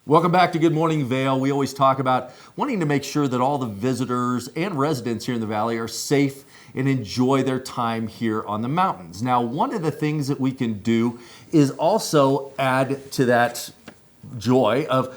Welcome back to Good Morning Vail. We always talk about wanting to make sure that all the visitors and residents here in the Valley are safe and enjoy their time here on the mountains. Now, one of the things that we can do is also add to that joy of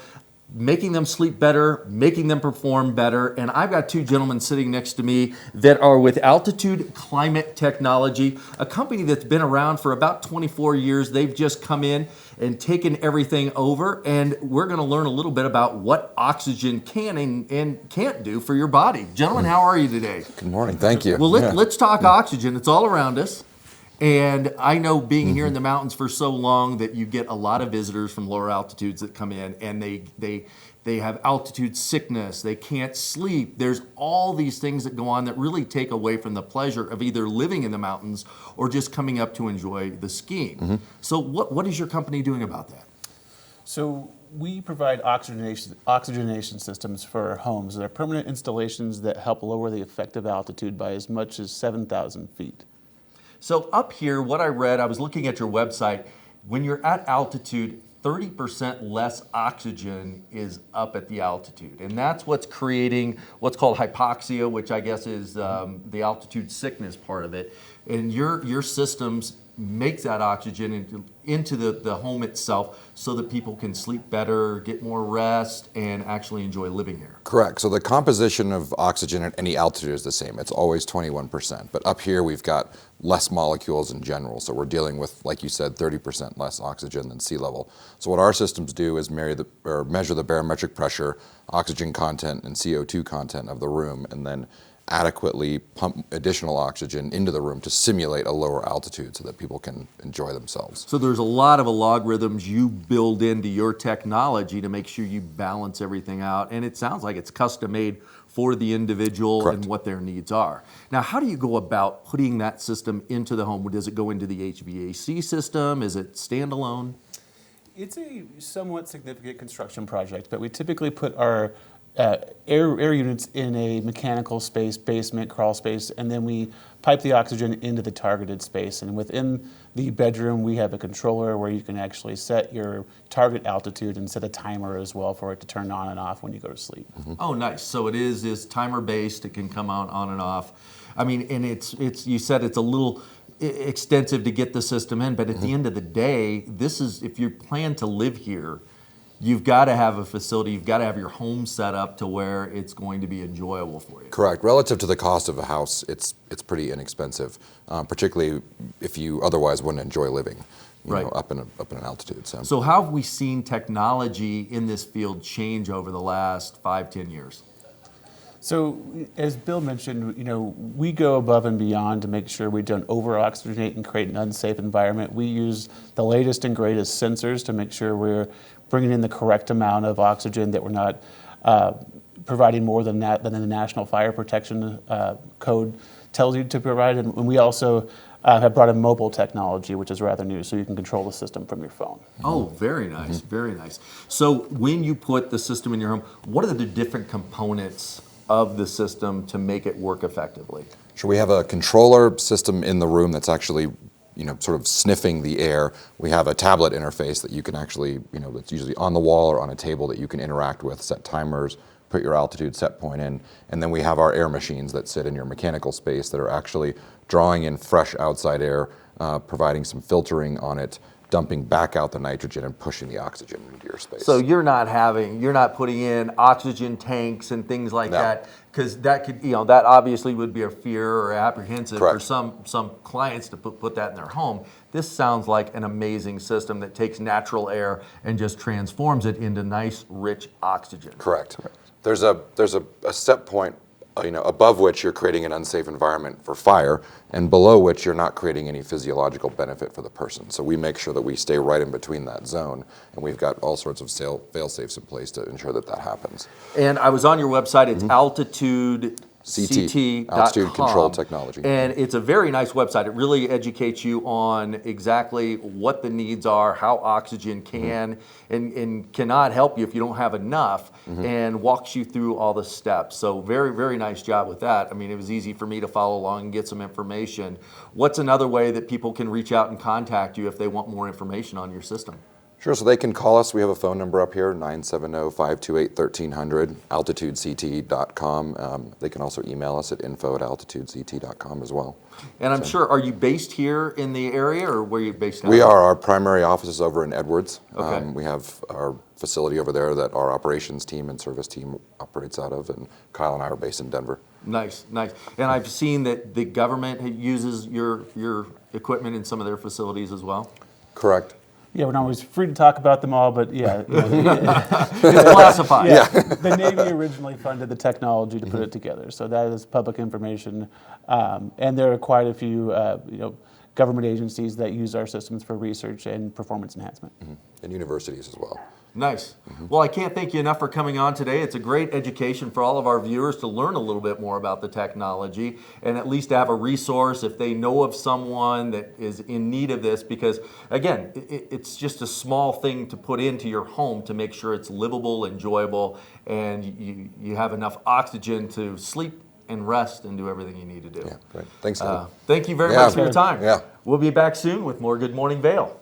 making them sleep better, making them perform better. And I've got two gentlemen sitting next to me that are with Altitude Climate Technology, a company that's been around for about 24 years. They've just come in and taken everything over. And we're going to learn a little bit about what oxygen can and can't do for your body. Gentlemen, how are you today? Good morning. Thank you. Well, let's talk oxygen. It's all around us. And I know being here in the mountains for so long that you get a lot of visitors from lower altitudes that come in and they have altitude sickness, they can't sleep. There's all these things that go on that really take away from the pleasure of either living in the mountains or just coming up to enjoy the skiing. So what is your company doing about that? So we provide oxygenation systems for homes. They're permanent installations that help lower the effective altitude by as much as 7,000 feet. So up here, what I read, I was looking at your website, when you're at altitude, 30% less oxygen is up at the altitude. And that's what's creating what's called hypoxia, which I guess is the altitude sickness part of it. And your systems make that oxygen into the home itself so that people can sleep better, get more rest, and actually enjoy living here. Correct. So the composition of oxygen at any altitude is the same. It's always 21%. But up here we've got less molecules in general. So we're dealing with, like you said, 30% less oxygen than sea level. So what our systems do is measure the barometric pressure, oxygen content, and CO2 content of the room, and then adequately pump additional oxygen into the room to simulate a lower altitude so that people can enjoy themselves. So there's a lot of algorithms you build into your technology to make sure you balance everything out. And it sounds like it's custom made for the individual. Correct. And what their needs are. Now, how do you go about putting that system into the home? Does it go into the HVAC system? Is it standalone? It's a somewhat significant construction project, but we typically put our air units in a mechanical space, basement, crawl space, and then we pipe the oxygen into the targeted space. And within the bedroom, we have a controller where you can actually set your target altitude and set a timer as well for it to turn on and off when you go to sleep. Oh, nice. So it is timer based. It can come on and off. I mean, and it's you said it's a little extensive to get the system in, but at the end of the day, this is, if you plan to live here, you've got to have a facility, you've got to have your home set up to where it's going to be enjoyable for you. Correct. Relative to the cost of a house, it's pretty inexpensive, particularly if you otherwise wouldn't enjoy living, up in an altitude. So how have we seen technology in this field change over the last 5-10 years? So, as Bill mentioned, we go above and beyond to make sure we don't over-oxygenate and create an unsafe environment. We use the latest and greatest sensors to make sure we're bringing in the correct amount of oxygen, that we're not providing more than that than the National Fire Protection Code tells you to provide. And we also have brought in mobile technology, which is rather new, so you can control the system from your phone. Oh, very nice, very nice. So when you put the system in your home, what are the different components of the system to make it work effectively? Sure, we have a controller system in the room that's actually, sort of sniffing the air. We have a tablet interface that you can actually, that's usually on the wall or on a table that you can interact with, set timers, put your altitude set point in, and then we have our air machines that sit in your mechanical space that are actually drawing in fresh outside air, providing some filtering on it, dumping back out the nitrogen and pushing the oxygen into your space. So you're not putting in oxygen tanks and things like that, because that could, that obviously would be a fear or apprehensive Correct. for some clients to put that in their home. This sounds like an amazing system that takes natural air and just transforms it into nice, rich oxygen. Correct. There's a set point, above which you're creating an unsafe environment for fire, and below which you're not creating any physiological benefit for the person. So we make sure that we stay right in between that zone, and we've got all sorts of fail-safes in place to ensure that happens. And I was on your website, it's altitude.com. Altitude Control Technology. And it's a very nice website. It really educates you on exactly what the needs are, how oxygen can and cannot help you if you don't have enough, and walks you through all the steps. So very, very nice job with that. I mean, it was easy for me to follow along and get some information. What's another way that people can reach out and contact you if they want more information on your system? Sure, so they can call us. We have a phone number up here, 970-528-1300, altitudect.com. They can also email us at info@altitudect.com as well. And I'm sure, are you based here in the area, or where are you based out We of? are. Our primary office is over in Edwards. Okay. We have our facility over there that our operations team and service team operates out of, and Kyle and I are based in Denver. Nice, nice. And I've seen that the government uses your equipment in some of their facilities as well. Correct. Yeah, we're not always free to talk about them all, but yeah. It's classified. Yeah, the Navy originally funded the technology to put it together, so that is public information. And there are quite a few, government agencies that use our systems for research and performance enhancement. And universities as well. Nice. Well, I can't thank you enough for coming on today. It's a great education for all of our viewers to learn a little bit more about the technology, and at least to have a resource if they know of someone that is in need of this, because again, it's just a small thing to put into your home to make sure it's livable, enjoyable, and you have enough oxygen to sleep and rest and do everything you need to do. Yeah, great. Thanks, Kevin. Thank you very Yeah. much for your time. Yeah. We'll be back soon with more Good Morning Vail.